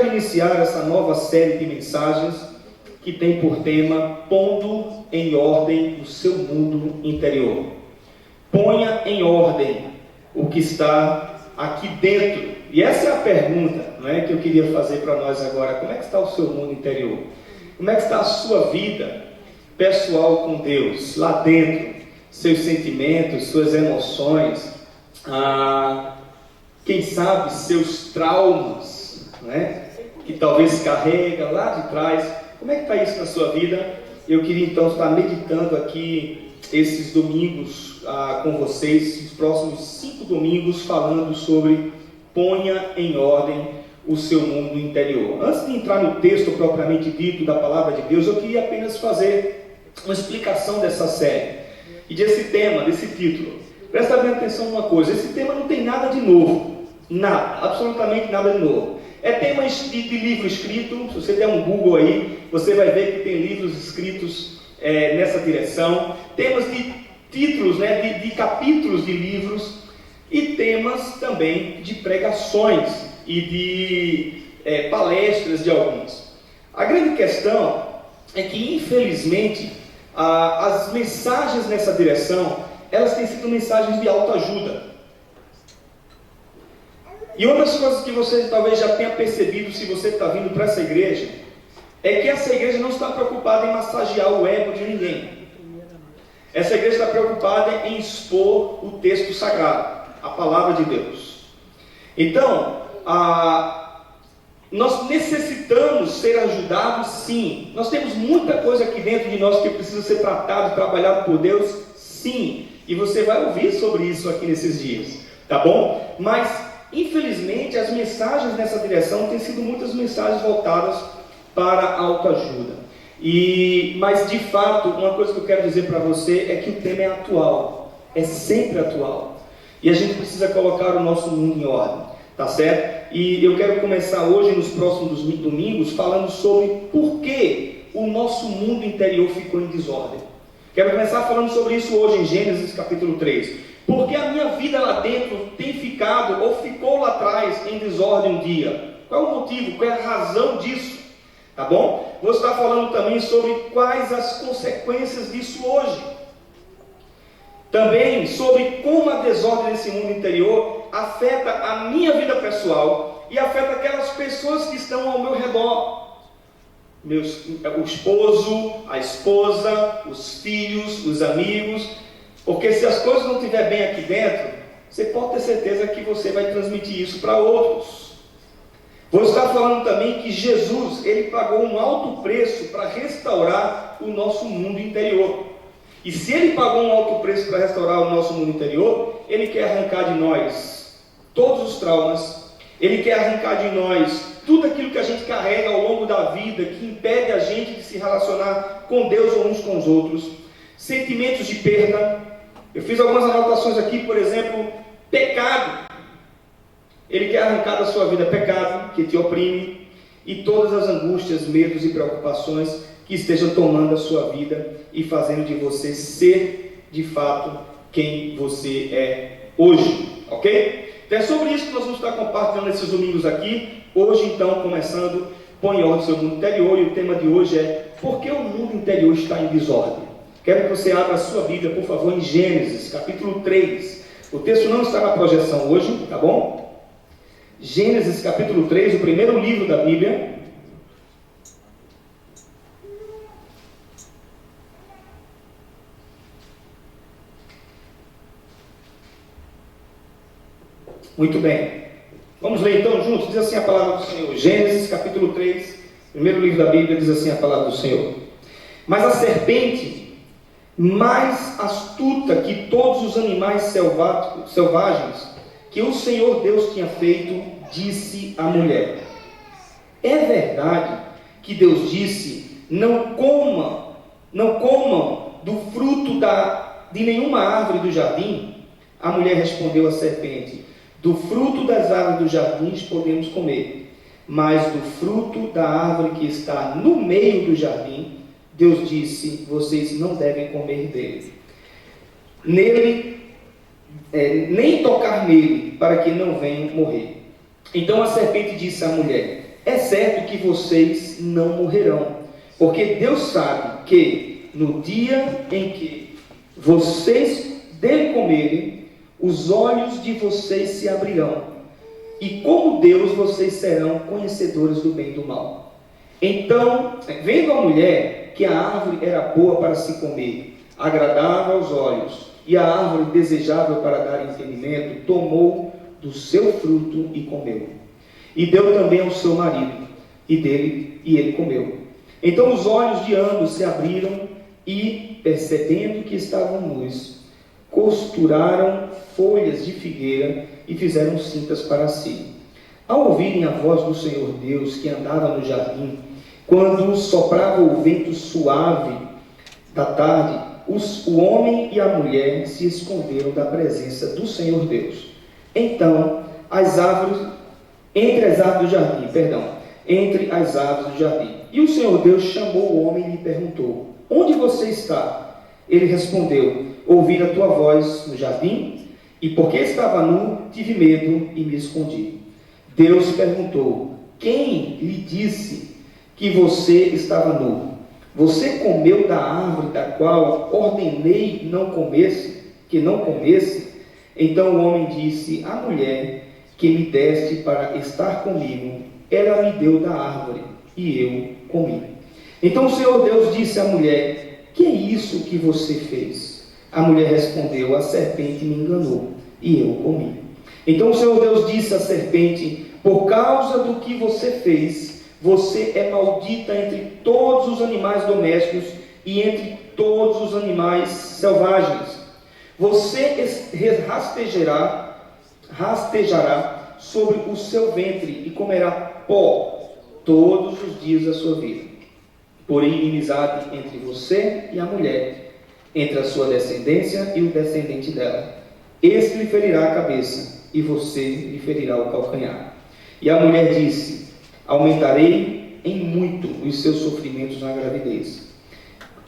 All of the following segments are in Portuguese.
quero iniciar essa nova série de mensagens que tem por tema Pondo em Ordem o Seu Mundo Interior. Ponha em ordem o que está aqui dentro. E essa é a pergunta, não é, que eu queria fazer para nós agora. Como é que está o seu mundo interior? Como é que está a sua vida pessoal com Deus, lá dentro? Seus sentimentos, suas emoções, quem sabe seus traumas, não é? Que talvez carrega lá de trás. Como é que está isso na sua vida? Eu queria então estar meditando aqui esses domingos com vocês, os próximos 5 domingos, falando sobre ponha em ordem o seu mundo interior. Antes de entrar no texto propriamente dito da palavra de Deus, eu queria apenas fazer uma explicação dessa série e desse tema, desse título. Presta bem atenção numa coisa: esse tema não tem nada de novo, nada, absolutamente nada de novo. É tema de livro escrito. Se você der um Google aí, você vai ver que tem livros escritos nessa direção, temas de títulos, né, de capítulos de livros, e temas também de pregações e de palestras de alguns. A grande questão é que, infelizmente, as mensagens nessa direção, elas têm sido mensagens de autoajuda. E uma das coisas que você talvez já tenha percebido, se você está vindo para essa igreja, é que essa igreja não está preocupada em massagear o ego de ninguém. Essa igreja está preocupada em expor o texto sagrado, a palavra de Deus. Então, nós necessitamos ser ajudados, sim. Nós temos muita coisa aqui dentro de nós que precisa ser tratado, trabalhado por Deus, sim. E você vai ouvir sobre isso aqui nesses dias, tá bom? Mas, infelizmente, as mensagens nessa direção têm sido muitas mensagens voltadas para a autoajuda. Mas, de fato, uma coisa que eu quero dizer para você é que o tema é atual, é sempre atual. E a gente precisa colocar o nosso mundo em ordem, tá certo? E eu quero começar hoje, nos próximos domingos, falando sobre por que o nosso mundo interior ficou em desordem. Quero começar falando sobre isso hoje em Gênesis capítulo 3. Porque a minha vida lá dentro tem ficado, ou ficou lá atrás, em desordem um dia. Qual é o motivo? Qual é a razão disso? Tá bom? Vou estar falando também sobre quais as consequências disso hoje. Também sobre como a desordem nesse mundo interior afeta a minha vida pessoal e afeta aquelas pessoas que estão ao meu redor. O esposo, a esposa, os filhos, os amigos. Porque se as coisas não estiverem bem aqui dentro, você pode ter certeza que você vai transmitir isso para outros. Vou estar falando também que Jesus, ele pagou um alto preço para restaurar o nosso mundo interior. E se ele pagou um alto preço para restaurar o nosso mundo interior, ele quer arrancar de nós todos os traumas, ele quer arrancar de nós tudo aquilo que a gente carrega ao longo da vida, que impede a gente de se relacionar com Deus ou uns com os outros, sentimentos de perda. Eu fiz algumas anotações aqui, por exemplo, pecado. Ele quer arrancar da sua vida pecado, que te oprime, e todas as angústias, medos e preocupações que estejam tomando a sua vida e fazendo de você ser, de fato, quem você é hoje, ok? Então é sobre isso que nós vamos estar compartilhando esses domingos aqui. Hoje, então, começando, põe em ordem o seu mundo interior, e o tema de hoje é: por que o mundo interior está em desordem? Quero que você abra a sua Bíblia, por favor, em Gênesis, capítulo 3. O texto não está na projeção hoje, tá bom? Gênesis, capítulo 3, o primeiro livro da Bíblia. Muito bem. Vamos ler então juntos? Diz assim a palavra do Senhor. Gênesis, capítulo 3, primeiro livro da Bíblia, diz assim a palavra do Senhor. Mas a serpente, mais astuta que todos os animais selvagens que o Senhor Deus tinha feito, disse à mulher: é verdade que Deus disse: não comam do fruto de nenhuma árvore do jardim? A mulher respondeu à serpente: do fruto das árvores dos jardins podemos comer, mas do fruto da árvore que está no meio do jardim, Deus disse: vocês não devem comer dele. Nem tocar nele, para que não venham morrer. Então a serpente disse à mulher: é certo que vocês não morrerão, porque Deus sabe que no dia em que vocês dele comerem, os olhos de vocês se abrirão, e como Deus vocês serão conhecedores do bem e do mal. Então, vendo a mulher que a árvore era boa para se comer, agradável aos olhos, e a árvore desejável para dar entendimento, tomou do seu fruto e comeu. E deu também ao seu marido, e ele comeu. Então os olhos de ambos se abriram, e, percebendo que estavam nus, costuraram folhas de figueira e fizeram cintas para si. Ao ouvirem a voz do Senhor Deus, que andava no jardim, quando soprava o vento suave da tarde, o homem e a mulher se esconderam da presença do Senhor Deus. Então, entre as árvores do jardim. E o Senhor Deus chamou o homem e lhe perguntou: onde você está? Ele respondeu: ouvi a tua voz no jardim, e porque estava nu, tive medo e me escondi. Deus perguntou: quem lhe disse que você estava nu? Você comeu da árvore da qual ordenei que não comesse? Então o homem disse: a mulher que me deste para estar comigo, ela me deu da árvore, e eu comi. Então o Senhor Deus disse à mulher: que é isso que você fez? A mulher respondeu: a serpente me enganou, e eu comi. Então o Senhor Deus disse à serpente: por causa do que você fez, você é maldita entre todos os animais domésticos e entre todos os animais selvagens. Você rastejará sobre o seu ventre e comerá pó todos os dias da sua vida. Porém, inimizade entre você e a mulher, entre a sua descendência e o descendente dela. Este lhe ferirá a cabeça, e você lhe ferirá o calcanhar. E a mulher disse: aumentarei em muito os seus sofrimentos na gravidez.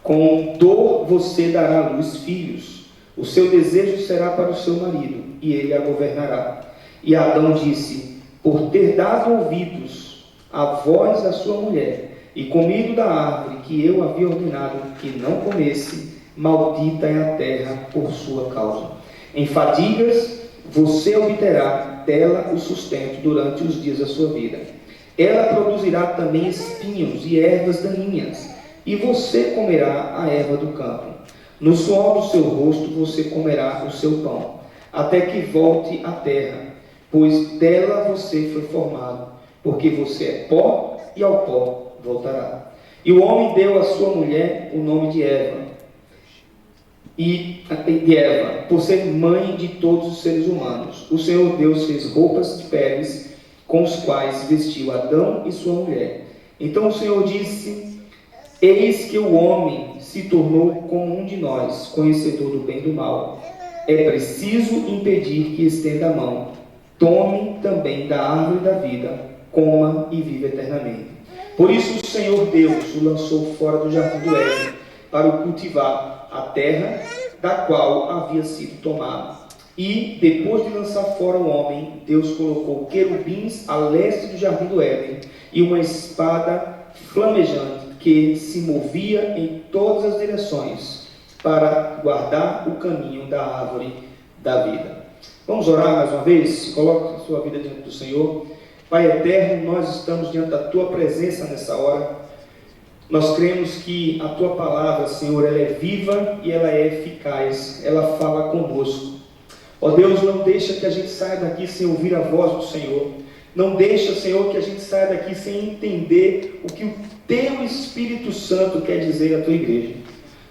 Com dor você dará à luz filhos. O seu desejo será para o seu marido, e ele a governará. E Adão disse: por ter dado ouvidos à voz da sua mulher, e comido da árvore que eu havia ordenado que não comesse, maldita é a terra por sua causa. Em fadigas você obterá dela o sustento durante os dias da sua vida. Ela produzirá também espinhos e ervas daninhas, e você comerá a erva do campo. No suor do seu rosto você comerá o seu pão, até que volte à terra, pois dela você foi formado, porque você é pó, e ao pó voltará. E o homem deu à sua mulher o nome de Eva, por ser mãe de todos os seres humanos. O Senhor Deus fez roupas de peles, com os quais vestiu Adão e sua mulher. Então o Senhor disse: eis que o homem se tornou como um de nós, conhecedor do bem e do mal. É preciso impedir que estenda a mão. Tome também da árvore da vida, coma e viva eternamente. Por isso o Senhor Deus o lançou fora do jardim do Éden, para o cultivar a terra da qual havia sido tomado. E, depois de lançar fora o homem, Deus colocou querubins a leste do jardim do Éden, e uma espada flamejante que se movia em todas as direções, para guardar o caminho da árvore da vida. Vamos orar mais uma vez? Coloque a sua vida diante do Senhor. Pai eterno, nós estamos diante da Tua presença nessa hora. Nós cremos que a Tua palavra, Senhor, ela é viva e ela é eficaz. Ela fala conosco. Ó Deus, não deixa que a gente saia daqui sem ouvir a voz do Senhor. Não deixa, Senhor, que a gente saia daqui sem entender o que o Teu Espírito Santo quer dizer à Tua igreja.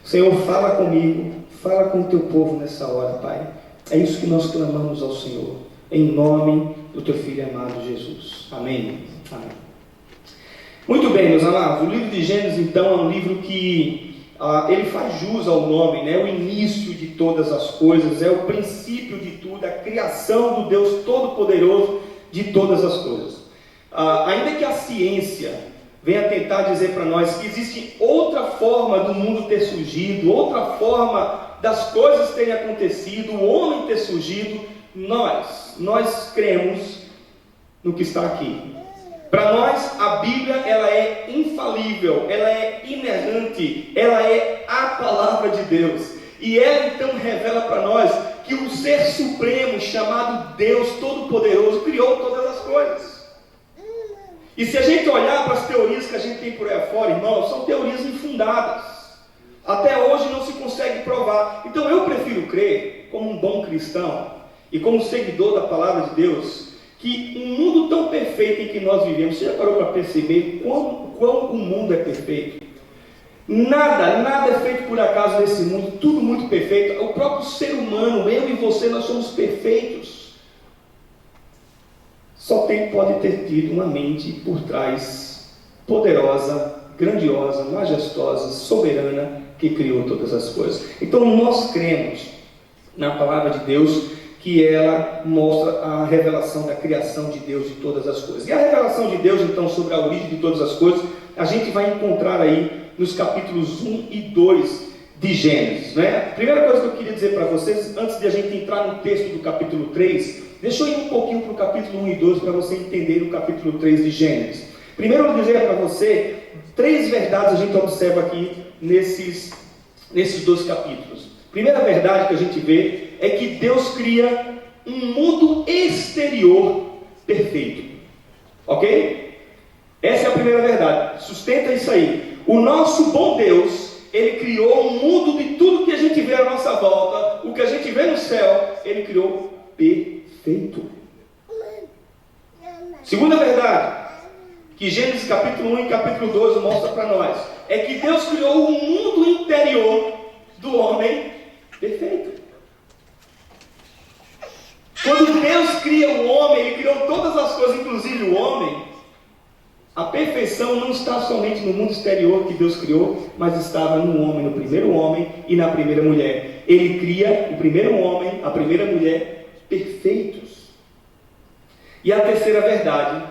Senhor, fala comigo, fala com o Teu povo nessa hora, Pai. É isso que nós clamamos ao Senhor, em nome do Teu Filho amado Jesus. Amém. Amém. Muito bem, meus amados, o livro de Gênesis, então, é um livro que ele faz jus ao nome, né? O início de todas as coisas, é o princípio de tudo, a criação do Deus Todo-Poderoso de todas as coisas. Ainda que a ciência venha tentar dizer para nós que existe outra forma do mundo ter surgido, outra forma das coisas terem acontecido, o homem ter surgido, nós cremos no que está aqui. Para nós, a Bíblia, ela é infalível, ela é inerrante, ela é a palavra de Deus. E ela então revela para nós que o Ser Supremo, chamado Deus Todo-Poderoso, criou todas as coisas. E se a gente olhar para as teorias que a gente tem por aí fora, irmãos, são teorias infundadas. Até hoje não se consegue provar. Então eu prefiro crer, como um bom cristão e como seguidor da palavra de Deus, que um mundo tão perfeito em que nós vivemos, você já parou para perceber quão o mundo é perfeito? Nada é feito por acaso nesse mundo, tudo muito perfeito. O próprio ser humano, eu e você, nós somos perfeitos. Só pode ter tido uma mente por trás, poderosa, grandiosa, majestosa, soberana, que criou todas as coisas. Então nós cremos na palavra de Deus, que ela mostra a revelação da criação de Deus de todas as coisas. E a revelação de Deus, então, sobre a origem de todas as coisas, a gente vai encontrar aí nos capítulos 1 e 2 de Gênesis, né? A primeira coisa que eu queria dizer para vocês, antes de a gente entrar no texto do capítulo 3, deixa eu ir um pouquinho para o capítulo 1 e 2 para você entender o capítulo 3 de Gênesis. Primeiro eu vou dizer para você, 3 verdades a gente observa aqui nesses 2 capítulos. Primeira verdade que a gente vê é que Deus cria um mundo exterior perfeito. Ok? Essa é a primeira verdade. Sustenta isso aí. O nosso bom Deus, Ele criou um mundo de tudo que a gente vê à nossa volta, o que a gente vê no céu, Ele criou perfeito. Segunda verdade, que Gênesis capítulo 1 e capítulo 12 mostra para nós, é que Deus criou um mundo interior do homem perfeito. Quando Deus cria o homem, Ele criou todas as coisas, inclusive o homem. A perfeição não está somente no mundo exterior que Deus criou, mas estava no homem, no primeiro homem e na primeira mulher. Ele cria o primeiro homem, a primeira mulher, perfeitos. E a terceira verdade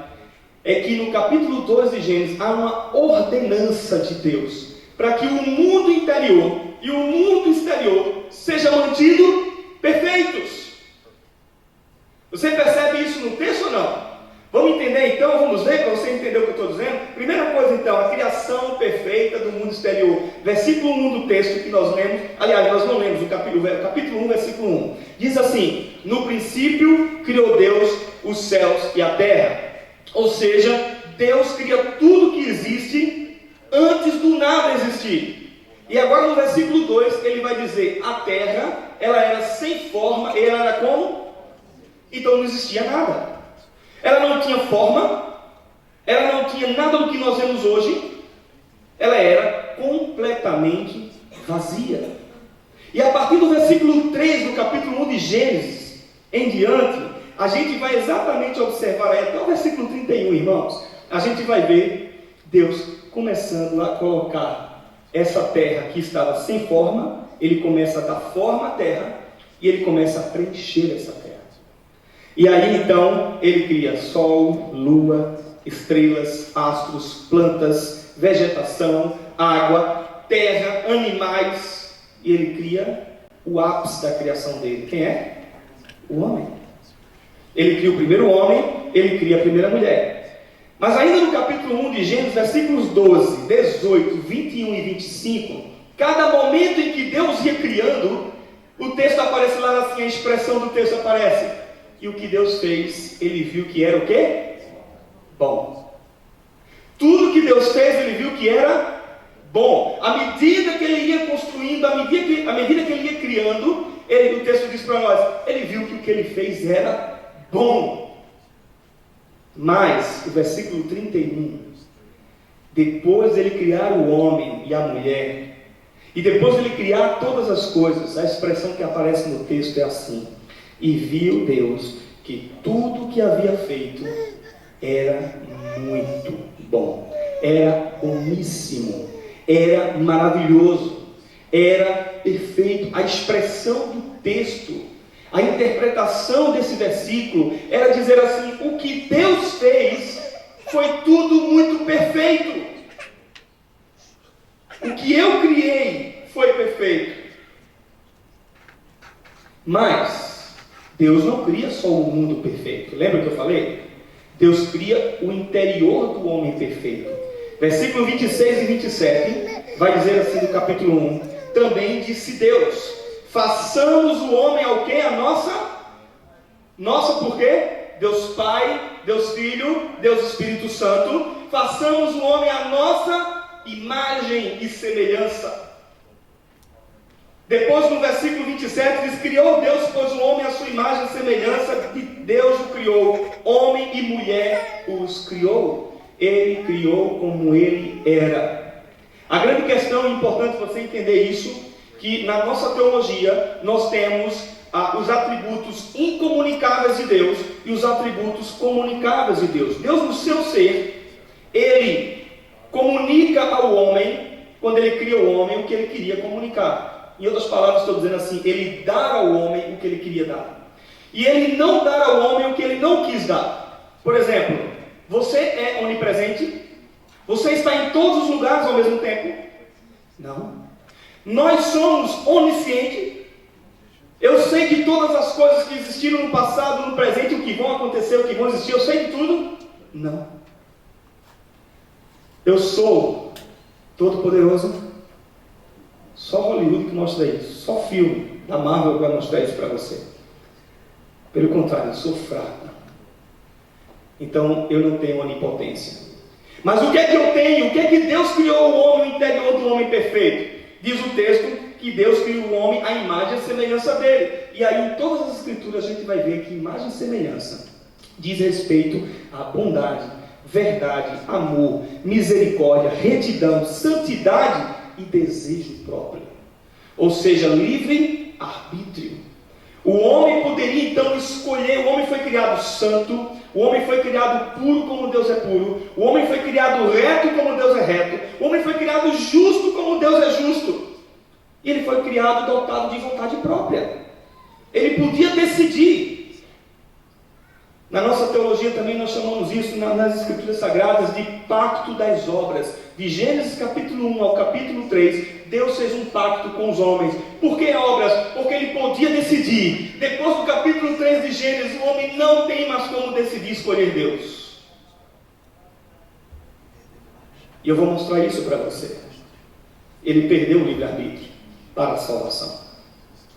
é que no capítulo 2 de Gênesis há uma ordenança de Deus para que o mundo interior e o mundo exterior sejam mantidos perfeitos. Você percebe isso no texto ou não? Vamos entender então, vamos ler para você entender o que eu estou dizendo? Primeira coisa então, a criação perfeita do mundo exterior. Versículo 1 do texto que nós lemos, aliás, nós não lemos o capítulo 1, versículo 1. Diz assim: no princípio criou Deus os céus e a terra. Ou seja, Deus cria tudo que existe antes do nada existir. E agora no versículo 2 ele vai dizer, a terra, ela era sem forma, ela era como? Então não existia nada. Ela não tinha forma, ela não tinha nada do que nós vemos hoje, ela era completamente vazia. E a partir do versículo 3 do capítulo 1 de Gênesis em diante, a gente vai exatamente observar aí, até o versículo 31, irmãos, a gente vai ver Deus começando a colocar essa terra que estava sem forma, Ele começa a dar forma à terra, e Ele começa a preencher essa terra. E aí então Ele cria sol, lua, estrelas, astros, plantas, vegetação, água, terra, animais, e Ele cria o ápice da criação dele. Quem é? O homem. Ele cria o primeiro homem, Ele cria a primeira mulher. Mas ainda no capítulo 1 de Gênesis, versículos 12, 18, 21 e 25, cada momento em que Deus ia criando, o texto aparece lá assim, a expressão do texto aparece. E o que Deus fez, Ele viu que era o quê? Bom. Tudo que Deus fez, Ele viu que era bom. À medida que Ele ia construindo, à medida que Ele ia criando, o texto diz para nós, Ele viu que o que Ele fez era bom. Mas, o versículo 31, depois de Ele criar o homem e a mulher, e depois de Ele criar todas as coisas, a expressão que aparece no texto é assim: e viu Deus que tudo que havia feito era muito bom, era boníssimo, era maravilhoso, era perfeito. A expressão do texto, a interpretação desse versículo era dizer assim: o que Deus fez foi tudo muito perfeito. O que eu criei foi perfeito. Mas Deus não cria só o mundo perfeito. Lembra que eu falei? Deus cria o interior do homem perfeito. Versículo 26 e 27 vai dizer assim no capítulo 1: também disse Deus: façamos o homem ao quê? A nossa por quê? Deus Pai, Deus Filho, Deus Espírito Santo. Façamos o homem à nossa imagem e semelhança. Depois no versículo 27 diz: criou Deus, pois o homem à sua imagem e semelhança de Deus o criou, homem e mulher os criou. Ele criou como ele era. A grande questão, é importante você entender isso, que na nossa teologia nós temos os atributos incomunicáveis de Deus e os atributos comunicáveis de Deus. Deus, no seu ser, Ele comunica ao homem, quando Ele cria o homem, o que Ele queria comunicar. Em outras palavras, estou dizendo assim: Ele dá ao homem o que Ele queria dar, e Ele não dá ao homem o que Ele não quis dar. Por exemplo, você é onipresente? Você está em todos os lugares ao mesmo tempo? Não. Nós somos oniscientes. Eu sei de todas as coisas que existiram no passado, no presente, o que vão acontecer, o que vão existir. Eu sei de tudo? Não. Eu sou todo-poderoso? Só Hollywood que mostra isso. Só filme da Marvel que vai mostrar isso para você. Pelo contrário, eu sou fraco. Então eu não tenho onipotência. Mas o que é que eu tenho? O que é que Deus criou o homem, o interior do homem perfeito? Diz o texto que Deus criou o homem à imagem e semelhança dele. E aí em todas as escrituras a gente vai ver que imagem e semelhança diz respeito à bondade, verdade, amor, misericórdia, retidão, santidade e desejo próprio. Ou seja, livre arbítrio. O homem poderia então escolher. O homem foi criado santo, o homem foi criado puro como Deus é puro, o homem foi criado reto como Deus é reto, o homem foi criado justo como Deus é justo. E ele foi criado dotado de vontade própria. Ele podia decidir. Na nossa teologia também nós chamamos isso, nas escrituras sagradas, de pacto das obras. De Gênesis capítulo 1 ao capítulo 3, Deus fez um pacto com os homens. Por que obras? Porque ele podia decidir. Depois do capítulo 3 de Gênesis, o homem não tem mais como decidir escolher Deus. E eu vou mostrar isso para você. Ele perdeu o livre-arbítrio para a salvação.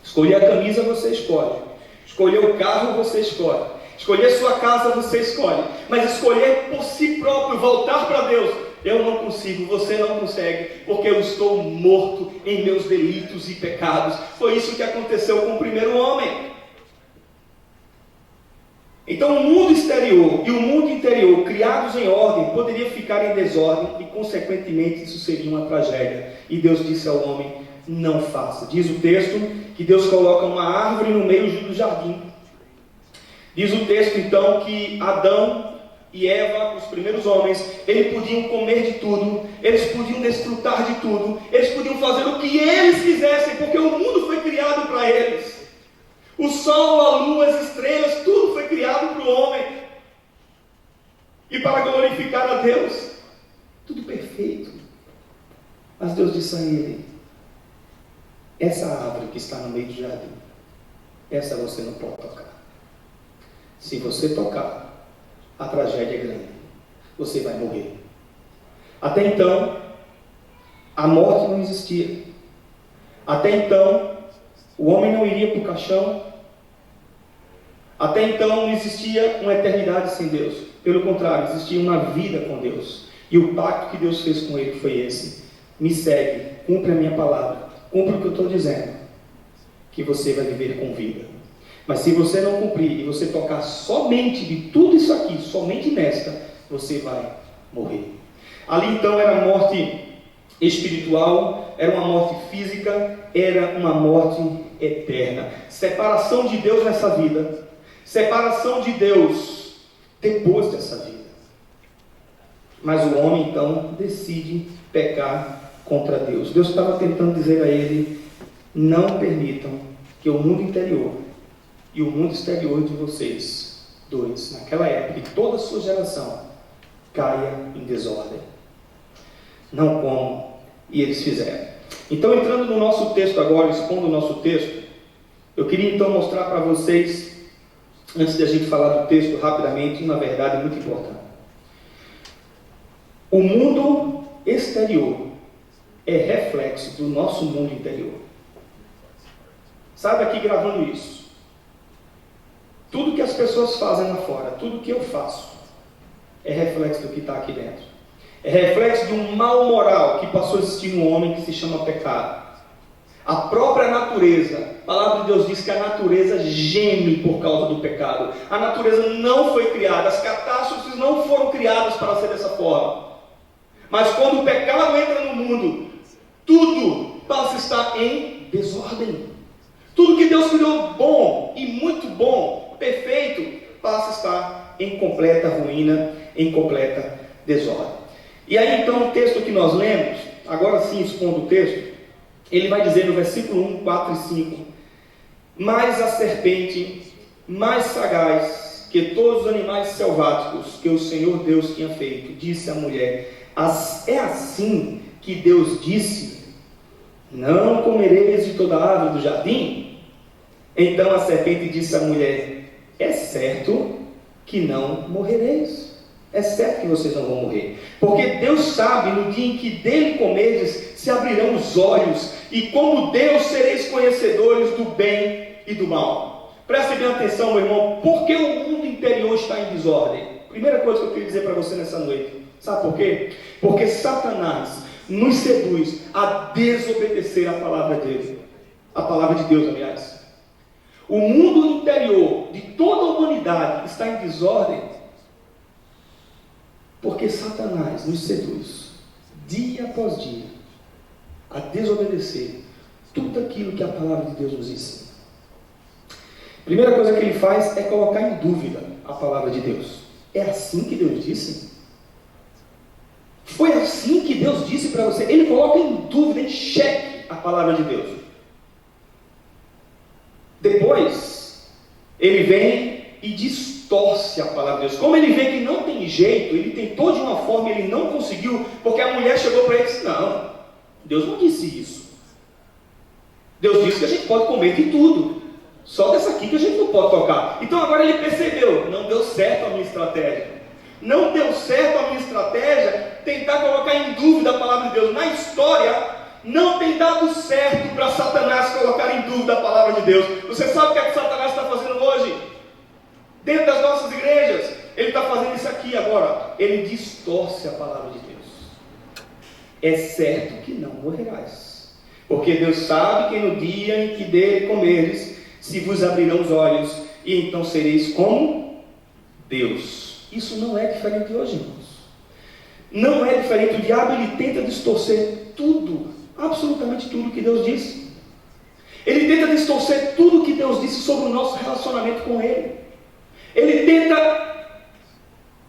Escolher a camisa você escolhe. Escolher o carro você escolhe. Escolher sua casa você escolhe. Mas escolher por si próprio, voltar para Deus, eu não consigo, você não consegue, porque eu estou morto em meus delitos e pecados. Foi isso que aconteceu com o primeiro homem. Então o mundo exterior e o mundo interior, criados em ordem, poderia ficar em desordem e consequentemente isso seria uma tragédia. E Deus disse ao homem: não faça. Diz o texto que Deus coloca uma árvore no meio do jardim. Diz o texto então que Adão e Eva, os primeiros homens, eles podiam comer de tudo, eles podiam desfrutar de tudo, eles podiam fazer o que eles quisessem, porque o mundo foi criado para eles. O sol, a lua, as estrelas, tudo foi criado para o homem. E para glorificar a Deus. Tudo perfeito. Mas Deus disse a ele: essa árvore que está no meio do jardim, essa você não pode tocar. Se você tocar, a tragédia é grande. Você vai morrer. Até então, a morte não existia. Até então, o homem não iria para o caixão. Até então, não existia uma eternidade sem Deus. Pelo contrário, existia uma vida com Deus. E o pacto que Deus fez com ele foi esse: me segue, cumpre a minha palavra, cumpre o que eu estou dizendo, que você vai viver com vida. Mas se você não cumprir e você tocar somente de tudo isso aqui, somente nesta, você vai morrer. Ali então era morte espiritual, era uma morte física, era uma morte eterna. Separação de Deus nessa vida, separação de Deus depois dessa vida. Mas o homem então decide pecar contra Deus. Deus estava tentando dizer a ele: não permitam que o mundo interior e o mundo exterior de vocês dois, naquela época, e toda a sua geração, caia em desordem. Não como, e eles fizeram. Então, entrando no nosso texto agora, expondo o nosso texto, eu queria então mostrar para vocês antes de a gente falar do texto rapidamente, uma verdade muito importante. O mundo exterior é reflexo do nosso mundo interior. Sabe, aqui gravando isso, tudo que as pessoas fazem lá fora, tudo que eu faço, é reflexo do que está aqui dentro. É reflexo de um mal moral que passou a existir no homem, que se chama pecado. A própria natureza, a palavra de Deus diz que a natureza geme por causa do pecado. A natureza não foi criada, as catástrofes não foram criadas para ser dessa forma. Mas quando o pecado entra no mundo, tudo passa a estar em desordem. Tudo que Deus criou bom e muito bom, perfeito, passa a estar em completa ruína, em completa desordem. E aí então o texto que nós lemos, agora sim expondo o texto, ele vai dizer no versículo 1, 4 e 5: mas a serpente, mais sagaz que todos os animais selváticos que o Senhor Deus tinha feito, disse à mulher: é assim que Deus disse, não comereis de toda a árvore do jardim? Então a serpente disse à mulher: é certo que não morrereis. É certo que vocês não vão morrer, porque Deus sabe, no dia em que dele comerdes, se abrirão os olhos, e como Deus sereis conhecedores do bem e do mal. Preste bem atenção, meu irmão, porque o mundo interior está em desordem. Primeira coisa que eu queria dizer para você nessa noite, sabe por quê? Porque Satanás nos seduz a desobedecer a palavra dele, a palavra de Deus, aliás. O mundo interior de toda a humanidade está em desordem porque Satanás nos seduz, dia após dia, a desobedecer tudo aquilo que a palavra de Deus nos ensina. A primeira coisa que ele faz é colocar em dúvida a palavra de Deus. É assim que Deus disse? Foi assim que Deus disse para você? Ele coloca em dúvida, em xeque a palavra de Deus. Depois, ele vem e distorce a palavra de Deus. Como ele vê que não tem jeito, ele tentou de uma forma e ele não conseguiu, porque a mulher chegou para ele e disse: não, Deus não disse isso. Deus disse que a gente pode comer de tudo, só dessa aqui que a gente não pode tocar. Então agora ele percebeu: não deu certo a minha estratégia. Não deu certo a minha estratégia tentar colocar em dúvida a palavra de Deus. Na história, não tem dado certo para Satanás colocar em dúvida a palavra de Deus. Você sabe o que é que Satanás está fazendo hoje? Dentro das nossas igrejas, ele está fazendo isso aqui agora. Ele distorce a palavra de Deus. É certo que não morrerás, porque Deus sabe que no dia em que dele comeres, se vos abrirão os olhos, e então sereis como Deus. Isso não é diferente de hoje, irmãos. Não é diferente. O diabo, ele tenta distorcer tudo, absolutamente tudo que Deus disse. Ele tenta distorcer tudo que Deus disse sobre o nosso relacionamento com Ele. Ele tenta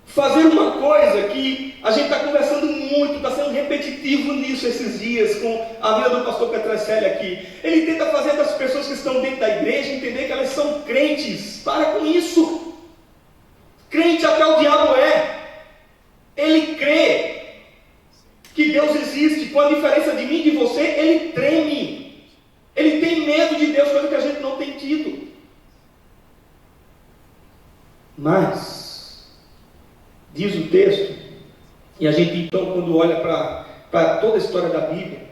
fazer uma coisa que a gente está conversando muito, está sendo repetitivo nisso esses dias, com a vida do pastor Petracelli aqui. Ele tenta fazer das pessoas que estão dentro da igreja entender que elas são crentes. Para com isso. Crente até o diabo é. Ele crê que Deus existe. Com a diferença de mim e de você, ele treme. Ele tem medo de Deus, coisa que a gente não tem tido. Mas, diz o texto, e a gente então, quando olha para toda a história da Bíblia,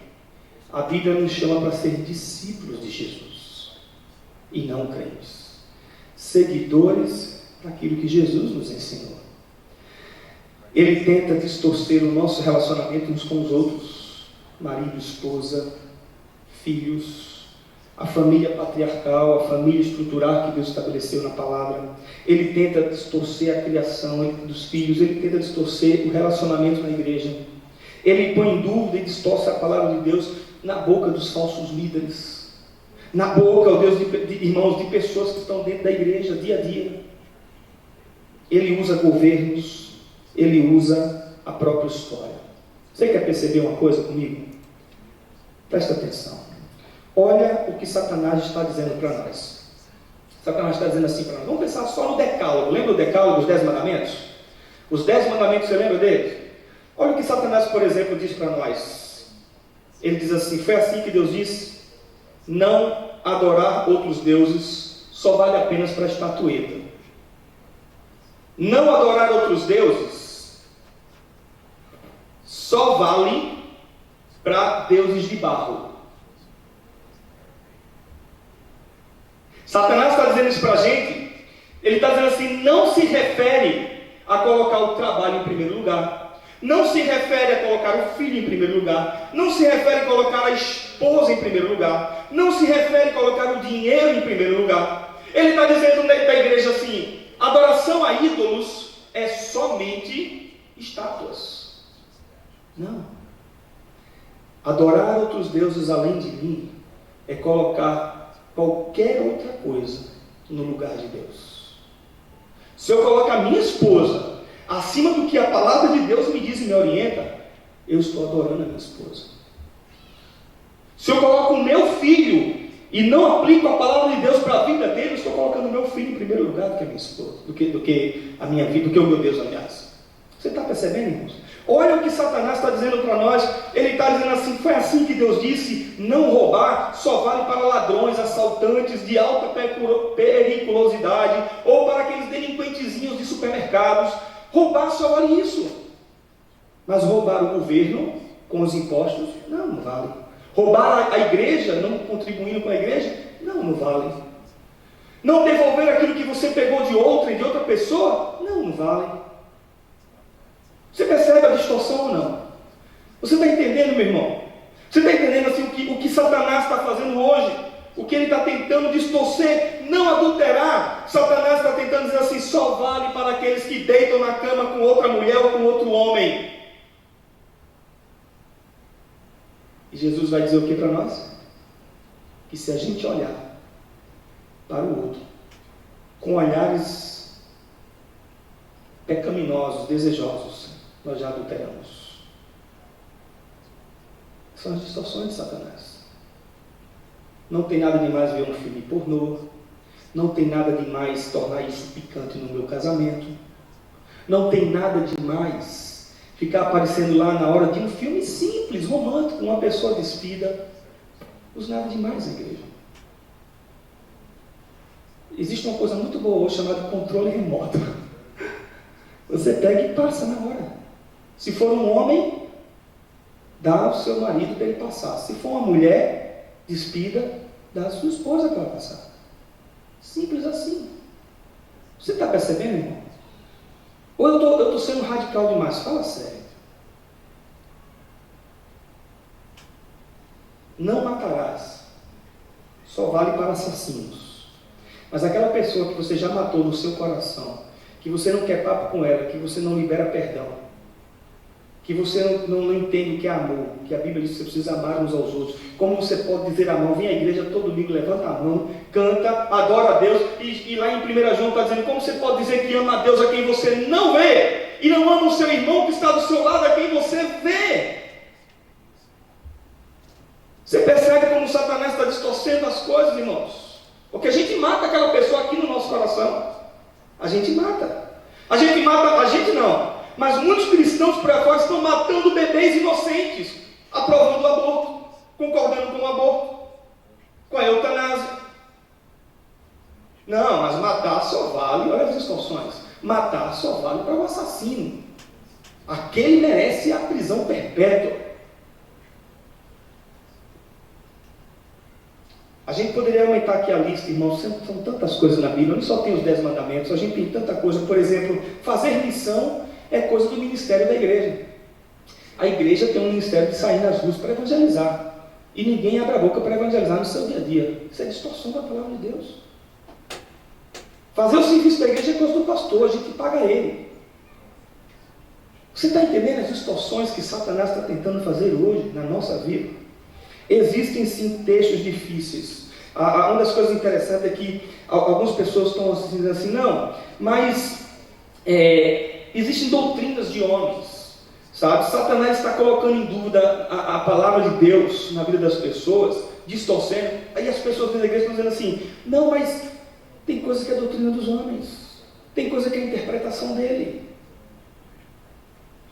a Bíblia nos chama para ser discípulos de Jesus, e não crentes, seguidores daquilo que Jesus nos ensinou. Ele tenta distorcer o nosso relacionamento uns com os outros, marido, esposa, filhos, a família patriarcal, a família estrutural que Deus estabeleceu na palavra. Ele tenta distorcer a criação dos filhos, ele tenta distorcer o relacionamento na igreja. Ele põe em dúvida e distorce a palavra de Deus na boca dos falsos líderes, na boca, ó Deus, de irmãos, de pessoas que estão dentro da igreja, dia a dia. Ele usa governos, ele usa a própria história. Você quer perceber uma coisa comigo? Presta atenção. Olha o que Satanás está dizendo para nós. Satanás está dizendo assim para nós. Vamos pensar só no decálogo. Lembra o decálogo dos 10 mandamentos? Os 10 mandamentos, você lembra deles? Olha o que Satanás, por exemplo, diz para nós. Ele diz assim: foi assim que Deus disse: não adorar outros deuses só vale apenas para a estatueta. não adorar outros deuses só vale para deuses de barro. Satanás está dizendo isso para a gente. Ele está dizendo assim, não se refere a colocar o trabalho em primeiro lugar, não se refere a colocar o filho em primeiro lugar, não se refere a colocar a esposa em primeiro lugar, não se refere a colocar o dinheiro em primeiro lugar. Ele está dizendo da igreja assim, adoração a ídolos é somente estátuas. Não. Adorar outros deuses além de mim é colocar qualquer outra coisa no lugar de Deus. Se eu coloco a minha esposa acima do que a palavra de Deus me diz e me orienta, eu estou adorando a minha esposa. Se eu coloco o meu filho e não aplico a palavra de Deus para a vida dele, eu estou colocando o meu filho em primeiro lugar do que a minha esposa, do que a minha vida, do que o meu Deus, aliás. Você está percebendo, irmãos? Olha o que Satanás está dizendo para nós. Ele está dizendo assim, foi assim que Deus disse, não roubar só vale para ladrões, assaltantes de alta periculosidade, ou para aqueles delinquentezinhos de supermercados. Roubar só vale isso. Mas roubar o governo com os impostos, não vale. Roubar a igreja, não contribuindo com a igreja, não vale. Não devolver aquilo que você pegou de outra pessoa, não vale. Você percebe a distorção ou não? Você está entendendo, meu irmão? Você está entendendo assim, o que Satanás está fazendo hoje? O que ele está tentando distorcer, não adulterar. Satanás está tentando dizer assim, só vale para aqueles que deitam na cama com outra mulher ou com outro homem. E Jesus vai dizer o que para nós? Que se a gente olhar para o outro com olhares pecaminosos, desejosos, nós já adulteramos. São as distorções de Satanás. Não tem nada demais ver um filme pornô, não tem nada demais tornar isso picante no meu casamento, não tem nada demais ficar aparecendo lá na hora de um filme simples, romântico, uma pessoa despida. Não nada demais, igreja. Existe uma coisa muito boa hoje chamada controle remoto. Você pega e passa na hora. Se for um homem, dá ao seu marido para ele passar. Se for uma mulher despida, dá à sua esposa para ela passar. Simples assim. Você está percebendo, irmão? Ou eu estou sendo radical demais? Fala sério. Não matarás. Só vale para assassinos. Mas aquela pessoa que você já matou no seu coração, que você não quer papo com ela, que você não libera perdão, que você não entende o que é amor, que a Bíblia diz que você precisa amar uns aos outros. Como você pode dizer amor? Vem à igreja todo domingo, levanta a mão, canta, adora a Deus, e lá em 1 João está dizendo, como você pode dizer que ama a Deus a quem você não vê, e não ama o seu irmão que está do seu lado a quem você vê? Você percebe como Satanás está distorcendo as coisas, irmãos? Porque a gente mata aquela pessoa aqui no nosso coração. A gente mata. A gente não. Mas muitos cristãos por aí fora estão matando bebês inocentes, aprovando o aborto, concordando com o aborto, com a eutanásia. Não, mas matar só vale, olha as distorções, matar só vale para o assassino. Aquele merece a prisão perpétua. A gente poderia aumentar aqui a lista, irmãos, são tantas coisas na Bíblia, não só tem os 10 mandamentos, a gente tem tanta coisa. Por exemplo, fazer missão é coisa do ministério da igreja. A igreja tem um ministério de sair nas ruas para evangelizar. E ninguém abre a boca para evangelizar no seu dia a dia. Isso é distorção da palavra de Deus. Fazer o serviço da igreja é coisa do pastor, a gente paga ele. Você está entendendo as distorções que Satanás está tentando fazer hoje na nossa vida? Existem sim textos difíceis. Uma das coisas interessantes é que algumas pessoas estão dizendo assim, não, mas existem doutrinas de homens, sabe? Satanás está colocando em dúvida a palavra de Deus na vida das pessoas, distorcendo. Aí as pessoas da igreja estão dizendo assim, não, mas tem coisa que é doutrina dos homens, tem coisa que é a interpretação dele.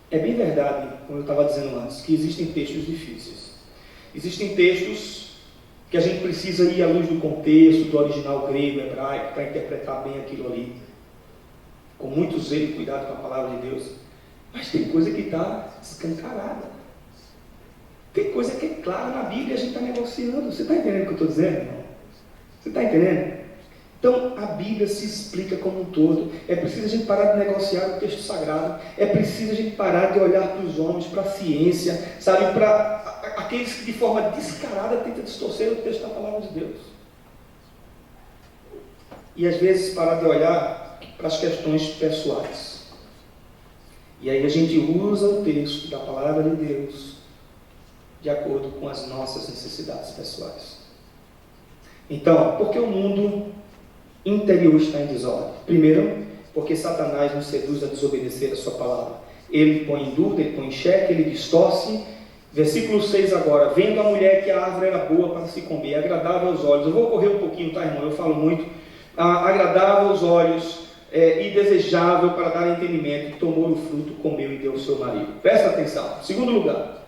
É bem verdade, como eu estava dizendo antes, que existem textos difíceis. Existem textos que a gente precisa ir à luz do contexto, do original grego, hebraico, para interpretar bem aquilo ali. com muito zelo e cuidado com a palavra de Deus. Mas tem coisa que está escancarada. Tem coisa que é clara na Bíblia e a gente está negociando. Você está entendendo o que eu estou dizendo, irmão? Você está entendendo? Então, a Bíblia se explica como um todo. É preciso a gente parar de negociar o texto sagrado. É preciso a gente parar de olhar para os homens, para a ciência, sabe? Para aqueles que de forma descarada tentam distorcer o texto da palavra de Deus. E às vezes parar de olhar para as questões pessoais. E aí a gente usa o texto da palavra de Deus de acordo com as nossas necessidades pessoais. Então, por que o mundo interior está em desordem? Primeiro, porque Satanás nos seduz a desobedecer a sua palavra. Ele põe em dúvida, ele põe em xeque, ele distorce. Versículo 6 agora: vendo a mulher que a árvore era boa para se comer, agradável aos olhos. Eu vou correr um pouquinho, tá, irmão? Eu falo muito. Agradável aos olhos e desejável para dar entendimento, tomou o fruto, comeu e deu ao seu marido. Presta atenção. Segundo lugar,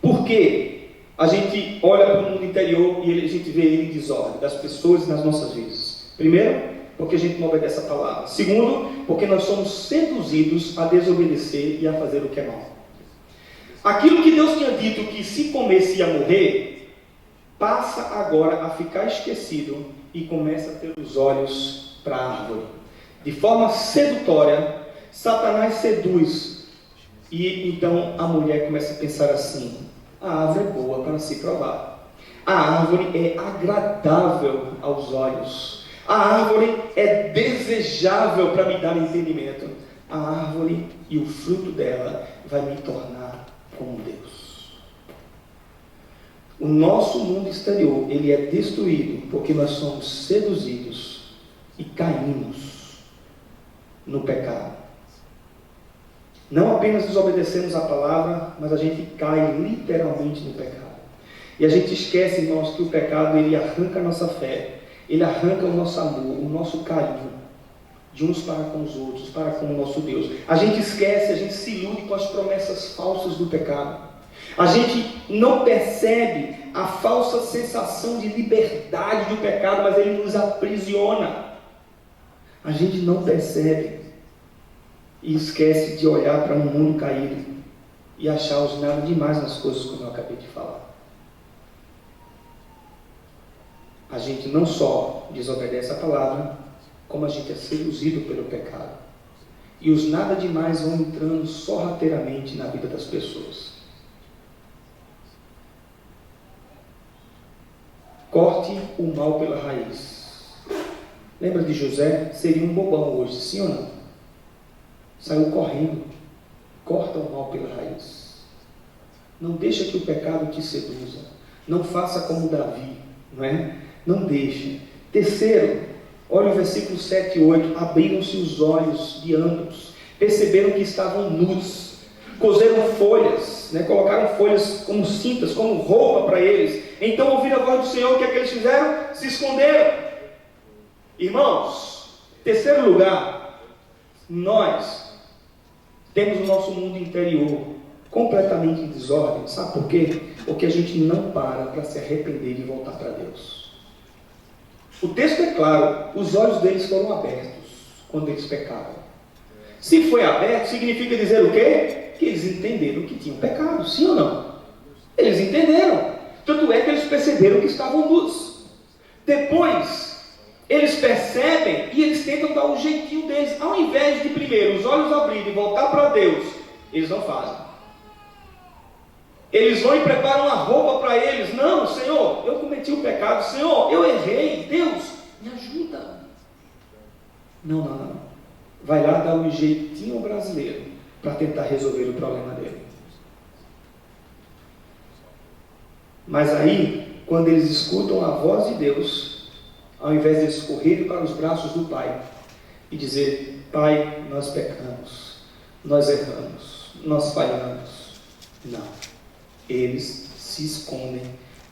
porque a gente olha para o mundo interior e a gente vê ele em desordem, das pessoas e nas nossas vidas. Primeiro, porque a gente não obedece a palavra. Segundo, porque nós somos seduzidos a desobedecer e a fazer o que é mal. Aquilo que Deus tinha dito que se comesse ia morrer, passa agora a ficar esquecido e começa a ter os olhos para a árvore. De forma sedutória, Satanás seduz. E então a mulher começa a pensar assim: a árvore é boa para se provar. A árvore é agradável aos olhos. A árvore é desejável para me dar entendimento. A árvore e o fruto dela vai me tornar como Deus. O nosso mundo exterior, ele é destruído porque nós somos seduzidos e caímos no pecado. Não apenas desobedecemos a palavra, mas a gente cai literalmente no pecado. E a gente esquece, irmãos, que o pecado, ele arranca a nossa fé, ele arranca o nosso amor, o nosso carinho, de uns para com os outros, para com o nosso Deus. A gente esquece, a gente se ilude com as promessas falsas do pecado. A gente não percebe a falsa sensação de liberdade do pecado, mas ele nos aprisiona. A gente não percebe e esquece de olhar para um mundo caído e achar os nada demais nas coisas como eu acabei de falar. A gente não só desobedece a palavra, como a gente é seduzido pelo pecado. E os nada demais vão entrando sorrateiramente na vida das pessoas. Corte o mal pela raiz. Lembra de José? Seria um bobão hoje, sim ou não? Saiu correndo. Corta o mal pela raiz. Não deixa que o pecado te seduza. Não faça como Davi, não é? Não deixe. Terceiro, olha o versículo 7 e 8. Abriram-se os olhos de ambos, perceberam que estavam nus, coseram folhas, colocaram folhas como cintas, como roupa para eles. Então ouviram a voz do Senhor. O que é que eles fizeram? Se esconderam. Irmãos, terceiro lugar, nós temos o nosso mundo interior completamente em desordem. Sabe por quê? Porque a gente não para se arrepender e voltar para Deus. O texto é claro, os olhos deles foram abertos quando eles pecaram. Se foi aberto, significa dizer o quê? Que eles entenderam que tinham pecado, sim ou não? Eles entenderam. Tanto é que eles perceberam que estavam nus. Depois, eles percebem e eles tentam dar o jeitinho deles. Ao invés de primeiro os olhos abrirem e voltar para Deus, eles não fazem. Eles vão e preparam uma roupa para eles. Não, Senhor, eu cometi um pecado. Senhor, eu errei. Deus, me ajuda. Não. Vai lá dar um jeitinho brasileiro para tentar resolver o problema dele. Mas aí, quando eles escutam a voz de Deus, ao invés de eles correrem para os braços do Pai e dizer: Pai, nós pecamos, nós erramos, nós falhamos. Não. Eles se escondem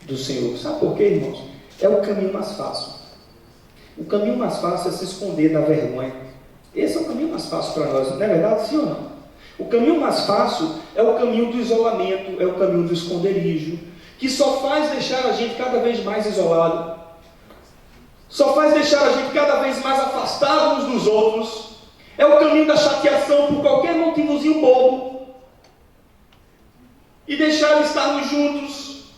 do Senhor. Sabe por quê, irmãos? É o caminho mais fácil. O caminho mais fácil é se esconder da vergonha. Esse é o caminho mais fácil para nós, não é verdade? Sim ou não? O caminho mais fácil é o caminho do isolamento, é o caminho do esconderijo, que só faz deixar a gente cada vez mais isolado, só faz deixar a gente cada vez mais afastado uns dos outros. É o caminho da chateação por qualquer motivozinho bobo. E deixar de estarmos juntos.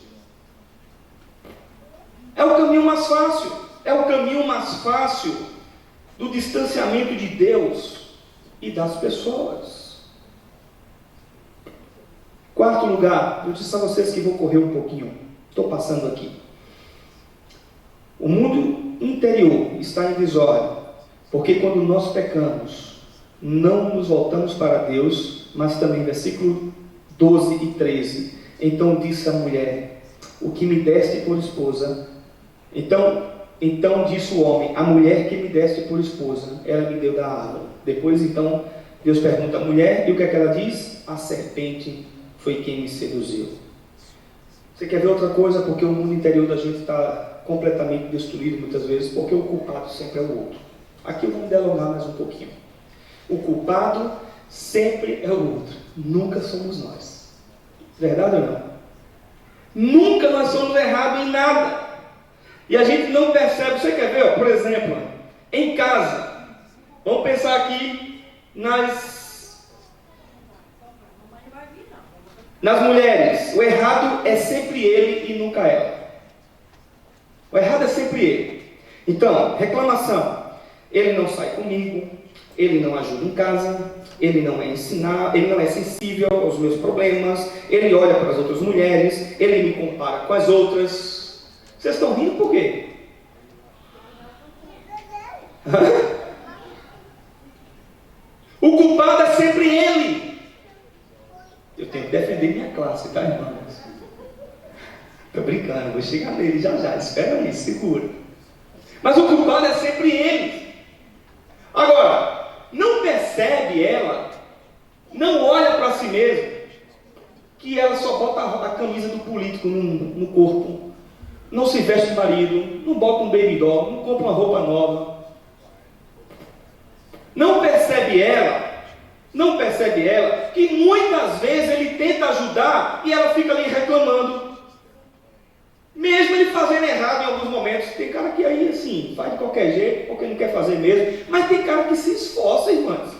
É o caminho mais fácil. É o caminho mais fácil do distanciamento de Deus e das pessoas. Quarto lugar, eu disse a vocês que vou correr um pouquinho. Estou passando aqui. O mundo interior está em desordem, porque quando nós pecamos, não nos voltamos para Deus, mas também versículo 12 e 13. Então disse a mulher: o que me deste por esposa, então disse o homem: a mulher que me deste por esposa, ela me deu da árvore. Depois então Deus pergunta à mulher, e o que é que ela diz? A serpente foi quem me seduziu. Você quer ver outra coisa? Porque o mundo interior da gente está completamente destruído muitas vezes, porque o culpado sempre é o outro. Aqui eu vou me delongar mais um pouquinho. O culpado sempre é o outro, nunca somos nós. Verdade ou não? Nunca nós somos errados em nada. E a gente não percebe. Você quer ver? Por exemplo, em casa, vamos pensar aqui nas mulheres. O errado é sempre ele e nunca ela. O errado é sempre ele. Então, reclamação. Ele não sai comigo, ele não ajuda em casa, ele não é sensível aos meus problemas, ele olha para as outras mulheres, ele me compara com as outras. Vocês estão rindo por quê? O culpado é sempre ele. Eu tenho que defender minha classe, tá, irmãos? Estou brincando, vou chegar nele já, espera aí, segura. Mas o culpado é sempre ele. Agora, não percebe ela, não olha para si mesma, que ela só bota a camisa do político no corpo, não se veste de marido, não bota um baby doll, não compra uma roupa nova. Não percebe ela, que muitas vezes ele tenta ajudar e ela fica ali reclamando. Mesmo ele fazendo errado em alguns momentos. Tem cara que aí assim, faz de qualquer jeito, porque não quer fazer mesmo. Mas tem cara que se esforça, irmãos.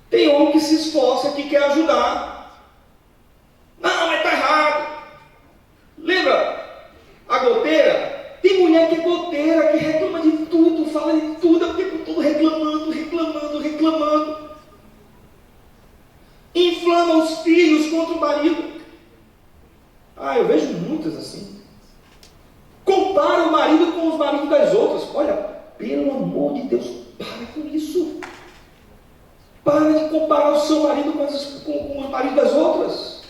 Tem homem que se esforça, que quer ajudar. Não, mas está errado. Lembra a goteira? Tem mulher que é goteira, que reclama de tudo, fala de tudo, o tempo todo reclamando. Inflama os filhos contra o marido. Eu vejo muitas assim. Compara o marido com os maridos das outras. Olha, pelo amor de Deus, para com isso. Para de comparar o seu marido com os maridos das outras.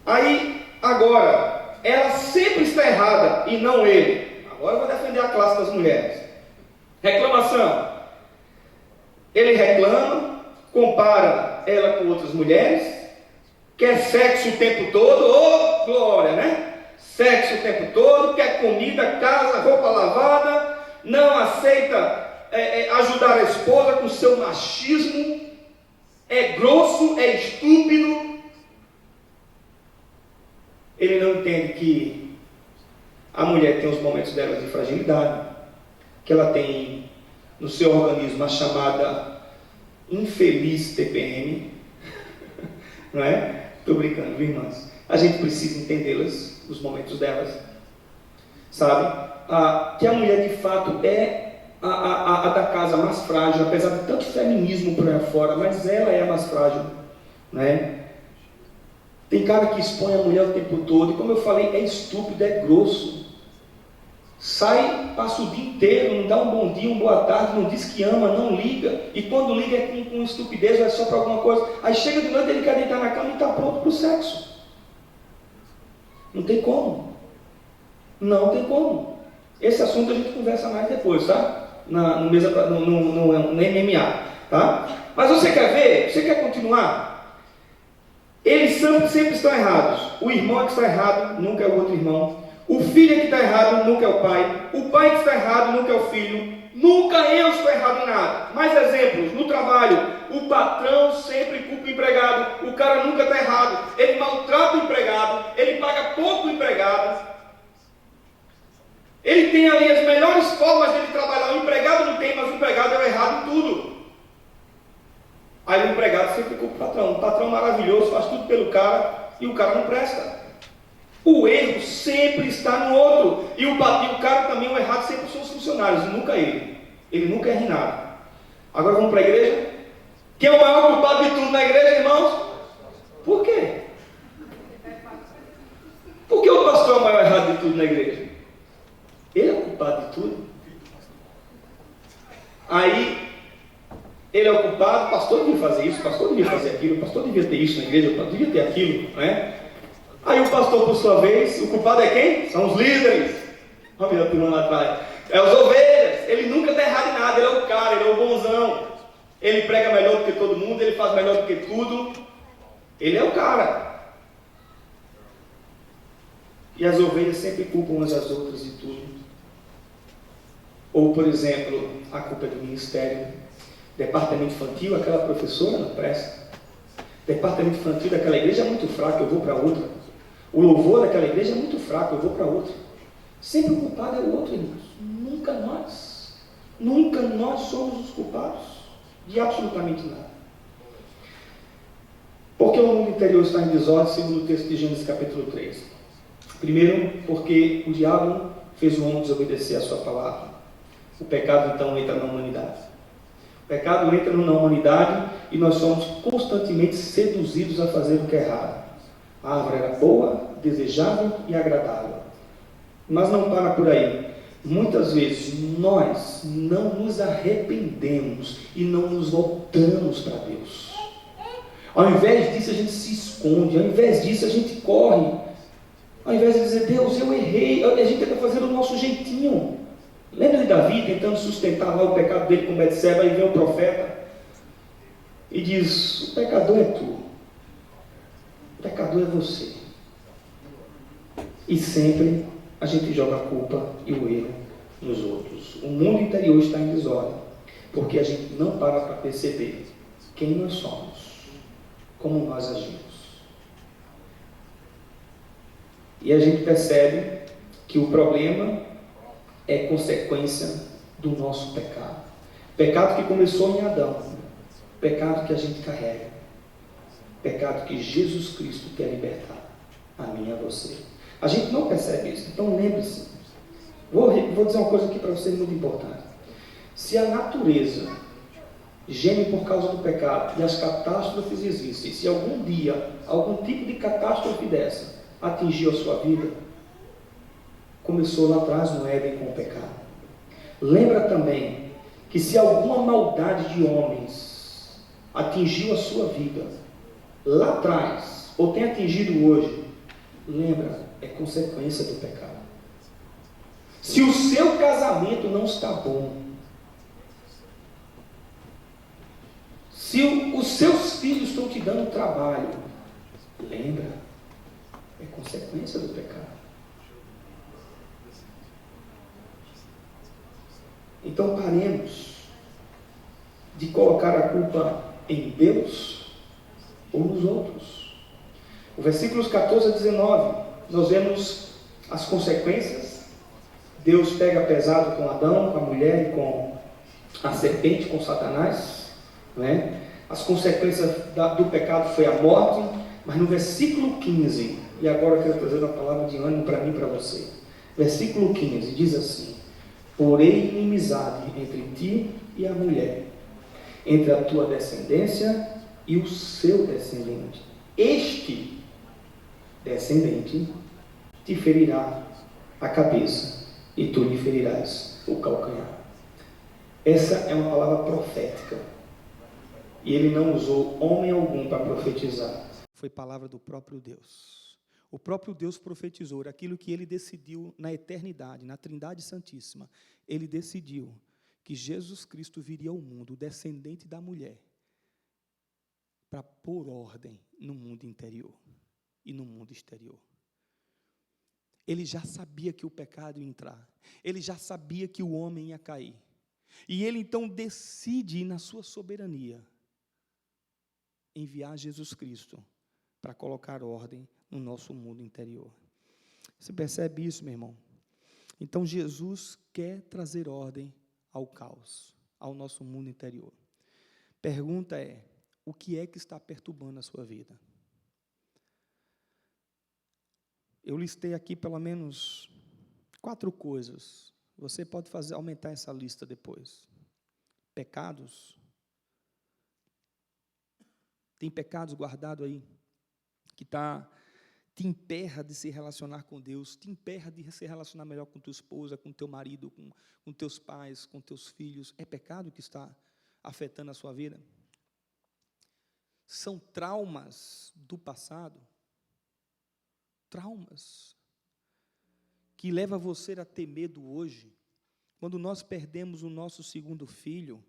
Aí, agora, ela sempre está errada e não ele. Agora eu vou defender a classe das mulheres. Reclamação. Ele reclama, compara ela com outras mulheres, quer sexo o tempo todo, glória, né? Sexo o tempo todo, quer comida, casa, roupa lavada, não aceita ajudar a esposa com seu machismo, é grosso, é estúpido. Ele não entende que a mulher tem os momentos dela de fragilidade, que ela tem no seu organismo a chamada infeliz TPM, não é? Estou brincando, viu, irmãs? A gente precisa entendê-las, os momentos delas, sabe? Que a mulher de fato é a da casa mais frágil, apesar de tanto feminismo por aí fora, mas ela é a mais frágil, né? Tem cara que expõe a mulher o tempo todo, e como eu falei, é estúpido, é grosso. Sai, passa o dia inteiro, não dá um bom dia, uma boa tarde, não diz que ama, não liga, e quando liga é com estupidez, é só para alguma coisa. Aí chega de noite, ele quer deitar na cama e está pronto para o sexo. Não tem como. Não tem como. Esse assunto a gente conversa mais depois, tá? No MMA, tá? Mas você quer ver? Você quer continuar? Eles sempre estão errados. O irmão é que está errado, nunca é o outro irmão. O filho é que está errado, nunca é o pai. O pai que está errado, nunca é o filho. Nunca eu estou errado em nada. Mais exemplos, no trabalho, o patrão sempre culpa o empregado. O cara nunca está errado. Ele maltrata o empregado, ele paga pouco o empregado. Ele tem ali as melhores formas dele trabalhar. O empregado não tem, mas o empregado é o errado em tudo. Aí o empregado sempre culpa o patrão. O patrão maravilhoso, faz tudo pelo cara e o cara não presta. O erro sempre está no outro. E o cara também, o errado sempre são os funcionários, nunca ele. Ele nunca erra em nada. Agora vamos para a igreja? Quem é o maior culpado de tudo na igreja, irmãos? Por quê? Por que o pastor é o maior errado de tudo na igreja? Ele é o culpado de tudo. Aí, ele é o culpado, o pastor devia fazer isso, o pastor devia fazer aquilo, o pastor devia ter isso na igreja, o pastor devia ter aquilo, né? Aí o pastor, por sua vez, o culpado é quem? São os líderes. Olha a turma lá atrás. É os ovelhas. Ele nunca está errado em nada, ele é o cara, ele é o bonzão. Ele prega melhor do que todo mundo, ele faz melhor do que tudo. Ele é o cara. E as ovelhas sempre culpam umas às outras de tudo. Ou, por exemplo, a culpa é do ministério. Departamento infantil, aquela professora não presta. Departamento infantil daquela igreja é muito fraco, eu vou para outra. O louvor daquela igreja é muito fraco, eu vou para outra. Sempre o culpado é o outro, irmãos. Nunca nós. Nunca nós somos os culpados de absolutamente nada. Porque o mundo interior está em desordem, segundo o texto de Gênesis capítulo 3. Primeiro, porque o diabo fez o homem desobedecer a sua palavra. O pecado então entra na humanidade. O pecado entra na humanidade e nós somos constantemente seduzidos a fazer o que é errado. A árvore era boa, desejável e agradável. Mas não para por aí. Muitas vezes nós não nos arrependemos e não nos voltamos para Deus. Ao invés disso a gente se esconde, ao invés disso a gente corre. Ao invés de dizer, Deus, eu errei, a gente tenta fazer do nosso jeitinho. Lembra de Davi tentando sustentar lá o pecado dele com Betseba, e vem o profeta e diz, o pecador é tu, o pecador é você. E sempre a gente joga a culpa e o erro nos outros. O mundo interior está em desordem, porque a gente não para perceber quem nós somos, como nós agimos. E a gente percebe que o problema é consequência do nosso pecado. Pecado que começou em Adão, pecado que a gente carrega, pecado que Jesus Cristo quer libertar a mim e a você. A gente não percebe isso, então lembre-se. Vou dizer uma coisa aqui para vocês muito importante. Se a natureza geme por causa do pecado e as catástrofes existem, se algum dia algum tipo de catástrofe dessa atingiu a sua vida, começou lá atrás no Éden com o pecado. Lembra também que se alguma maldade de homens atingiu a sua vida lá atrás, ou tem atingido hoje, lembra, é consequência do pecado. Se o seu casamento não está bom, se os seus filhos estão te dando trabalho, lembra, é consequência do pecado. Então paremos de colocar a culpa em Deus ou nos outros. O versículos 14 a 19, nós vemos as consequências. Deus pega pesado com Adão, com a mulher e com a serpente, com Satanás, né? As consequências do pecado foi a morte, mas no versículo 15, e agora eu quero trazer uma palavra de ânimo para mim e para você. Versículo 15 diz assim: porém inimizade entre ti e a mulher, entre a tua descendência e o seu descendente. Este descendente te ferirá a cabeça e tu lhe ferirás o calcanhar. Essa é uma palavra profética. E ele não usou homem algum para profetizar. Foi palavra do próprio Deus. O próprio Deus profetizou aquilo que ele decidiu na eternidade, na Trindade Santíssima. Ele decidiu que Jesus Cristo viria ao mundo, o descendente da mulher, para pôr ordem no mundo interior e no mundo exterior. Ele já sabia que o pecado ia entrar. Ele já sabia que o homem ia cair. E ele então decide, na sua soberania, enviar Jesus Cristo para colocar ordem no nosso mundo interior. Você percebe isso, meu irmão? Então Jesus quer trazer ordem ao caos, ao nosso mundo interior. Pergunta é: o que é que está perturbando a sua vida? Eu listei aqui pelo menos 4 coisas. Você pode aumentar essa lista depois. Pecados. Tem pecados guardados aí que te emperra de se relacionar com Deus, te emperra de se relacionar melhor com tua esposa, com teu marido, com teus pais, com teus filhos. É pecado que está afetando a sua vida? São traumas do passado, traumas que levam você a ter medo hoje. Quando nós perdemos o nosso segundo filho,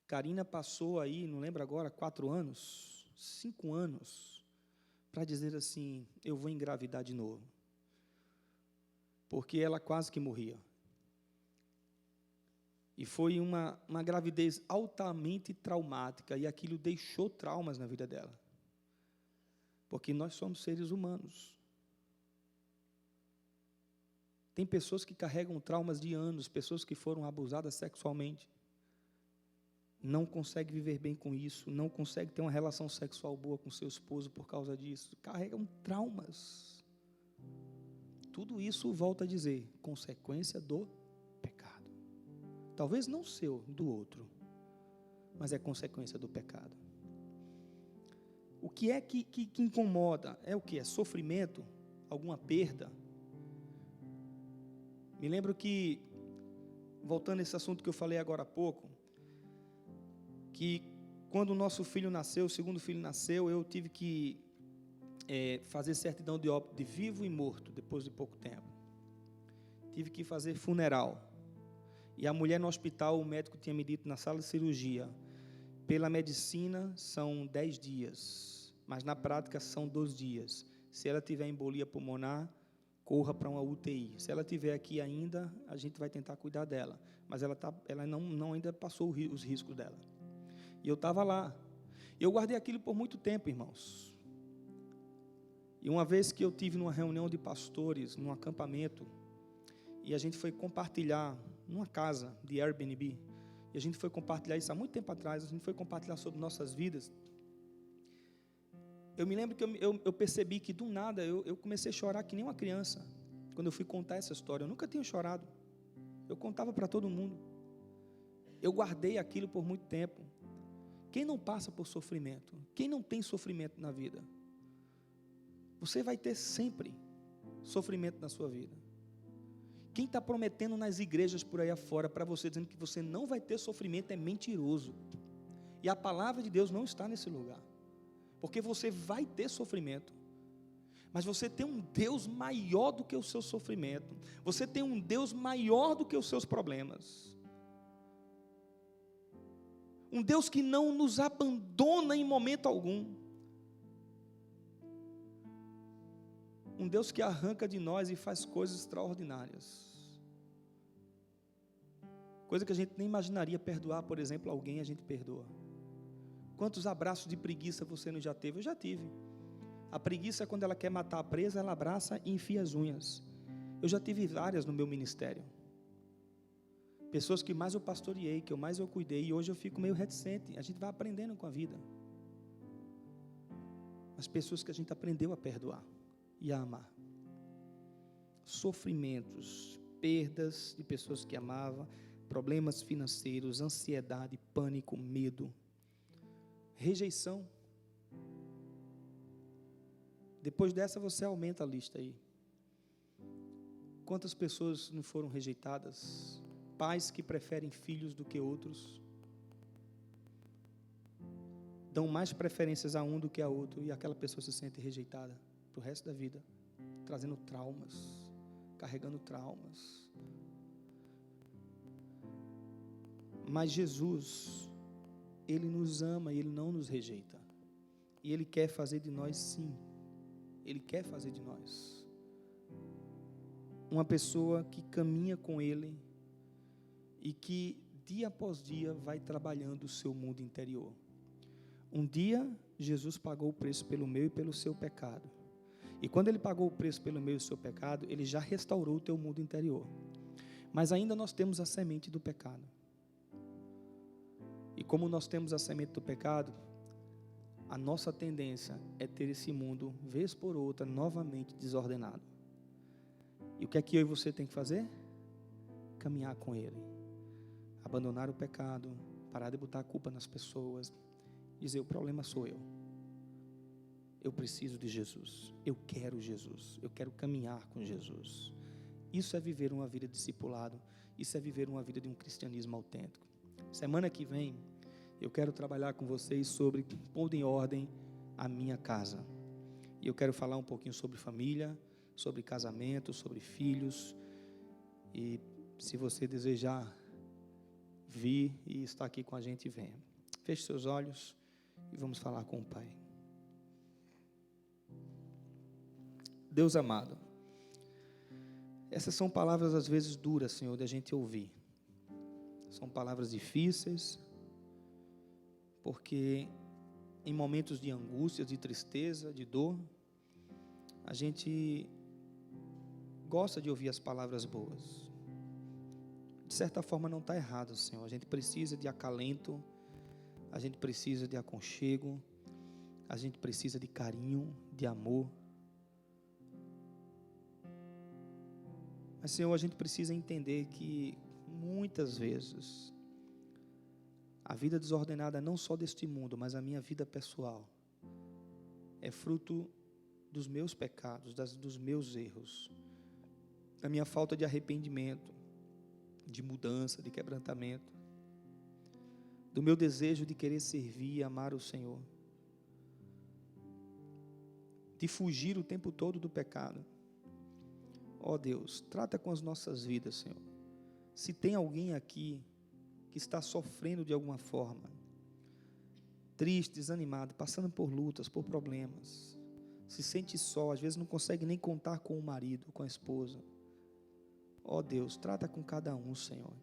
Karina passou aí, não lembro agora, 4 anos, 5 anos, para dizer assim: eu vou engravidar de novo. Porque ela quase que morria. E foi uma gravidez altamente traumática, e aquilo deixou traumas na vida dela. Porque nós somos seres humanos. Tem pessoas que carregam traumas de anos, pessoas que foram abusadas sexualmente. Não consegue viver bem com isso, não consegue ter uma relação sexual boa com seu esposo por causa disso. Carregam traumas. Tudo isso, volta a dizer, consequência do pecado. Talvez não seu, do outro, mas é consequência do pecado. O que é que incomoda? É o que? É sofrimento? Alguma perda? Me lembro que, voltando a esse assunto que eu falei agora há pouco, que quando o nosso filho nasceu, o segundo filho nasceu, eu tive que fazer certidão de óbito de vivo e morto, depois de pouco tempo. Tive que fazer funeral. E a mulher no hospital, o médico tinha me dito na sala de cirurgia, pela medicina são 10 dias, mas na prática são 12 dias. Se ela tiver embolia pulmonar, corra para uma UTI. Se ela estiver aqui ainda, a gente vai tentar cuidar dela. Mas ela não ainda passou os riscos dela. E eu estava lá. Eu guardei aquilo por muito tempo, irmãos. E uma vez que eu tive numa reunião de pastores, num acampamento, e a gente foi compartilhar numa casa de Airbnb, e a gente foi compartilhar isso há muito tempo atrás, a gente foi compartilhar sobre nossas vidas. Eu me lembro que eu percebi que do nada eu comecei a chorar que nem uma criança, quando eu fui contar essa história. Eu nunca tinha chorado, eu contava para todo mundo. Eu guardei aquilo por muito tempo. Quem não passa por sofrimento, quem não tem sofrimento na vida, você vai ter sempre sofrimento na sua vida. Quem está prometendo nas igrejas por aí afora para você, dizendo que você não vai ter sofrimento, é mentiroso. E a palavra de Deus não está nesse lugar. Porque você vai ter sofrimento. Mas você tem um Deus maior do que o seu sofrimento. Você tem um Deus maior do que os seus problemas. Um Deus que não nos abandona em momento algum. Um Deus que arranca de nós e faz coisas extraordinárias. Coisa que a gente nem imaginaria perdoar, por exemplo, alguém, a gente perdoa. Quantos abraços de preguiça você não já teve? Eu já tive. A preguiça, quando ela quer matar a presa, ela abraça e enfia as unhas. Eu já tive várias no meu ministério. Pessoas que mais eu pastoreei, que mais eu cuidei, e hoje eu fico meio reticente. A gente vai aprendendo com a vida. As pessoas que a gente aprendeu a perdoar e a amar. Sofrimentos, perdas de pessoas que amava, problemas financeiros, ansiedade, pânico, medo, rejeição. Depois dessa você aumenta a lista aí. Quantas pessoas não foram rejeitadas? Pais que preferem filhos do que outros, dão mais preferências a um do que a outro, e aquela pessoa se sente rejeitada para o resto da vida, trazendo traumas, carregando traumas. Mas Jesus, Ele nos ama e Ele não nos rejeita, e Ele quer fazer de nós, sim, Ele quer fazer de nós uma pessoa que caminha com Ele e que dia após dia vai trabalhando o seu mundo interior. Um dia Jesus pagou o preço pelo meu e pelo seu pecado, e quando Ele pagou o preço pelo meu e o seu pecado, Ele já restaurou o teu mundo interior. Mas ainda nós temos a semente do pecado. E como nós temos a semente do pecado, a nossa tendência é ter esse mundo, vez por outra, novamente desordenado. E o que é que eu e você tem que fazer? Caminhar com Ele. Abandonar o pecado, parar de botar a culpa nas pessoas, dizer: o problema sou eu. Eu preciso de Jesus. Eu quero Jesus. Eu quero caminhar com Jesus. Isso é viver uma vida discipulado. Isso é viver uma vida de um cristianismo autêntico. Semana que vem, eu quero trabalhar com vocês sobre pondo em ordem a minha casa. E eu quero falar um pouquinho sobre família, sobre casamento, sobre filhos. E se você desejar vir e estar aqui com a gente, venha. Feche seus olhos e vamos falar com o Pai. Deus amado, essas são palavras às vezes duras, Senhor, da gente ouvir. São palavras difíceis, porque em momentos de angústia, de tristeza, de dor, a gente gosta de ouvir as palavras boas. De certa forma não está errado, Senhor. A gente precisa de acalento, a gente precisa de aconchego, a gente precisa de carinho, de amor. Mas, Senhor, a gente precisa entender que muitas vezes a vida desordenada não só deste mundo, mas a minha vida pessoal é fruto dos meus pecados, dos meus erros, da minha falta de arrependimento, de mudança, de quebrantamento, do meu desejo de querer servir e amar o Senhor, de fugir o tempo todo do pecado. Ó Deus, trata com as nossas vidas, Senhor. Se tem alguém aqui que está sofrendo de alguma forma, triste, desanimado, passando por lutas, por problemas, se sente só, às vezes não consegue nem contar com o marido, com a esposa. Ó Deus, trata com cada um, Senhor.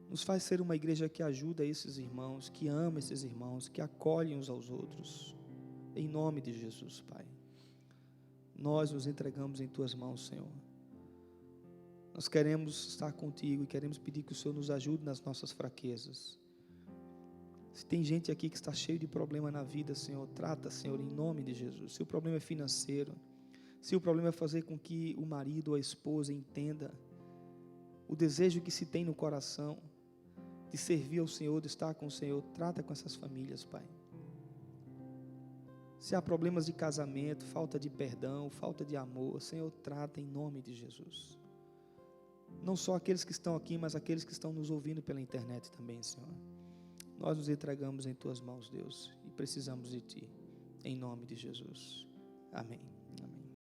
Nos faz ser uma igreja que ajuda esses irmãos, que ama esses irmãos, que acolhe uns aos outros. Em nome de Jesus, Pai. Nós nos entregamos em Tuas mãos, Senhor. Nós queremos estar contigo e queremos pedir que o Senhor nos ajude nas nossas fraquezas. Se tem gente aqui que está cheio de problema na vida, Senhor, trata, Senhor, em nome de Jesus. Se o problema é financeiro, se o problema é fazer com que o marido ou a esposa entenda o desejo que se tem no coração de servir ao Senhor, de estar com o Senhor, trata com essas famílias, Pai. Se há problemas de casamento, falta de perdão, falta de amor, Senhor, trata em nome de Jesus. Não só aqueles que estão aqui, mas aqueles que estão nos ouvindo pela internet também, Senhor. Nós nos entregamos em Tuas mãos, Deus, e precisamos de Ti, em nome de Jesus. Amém.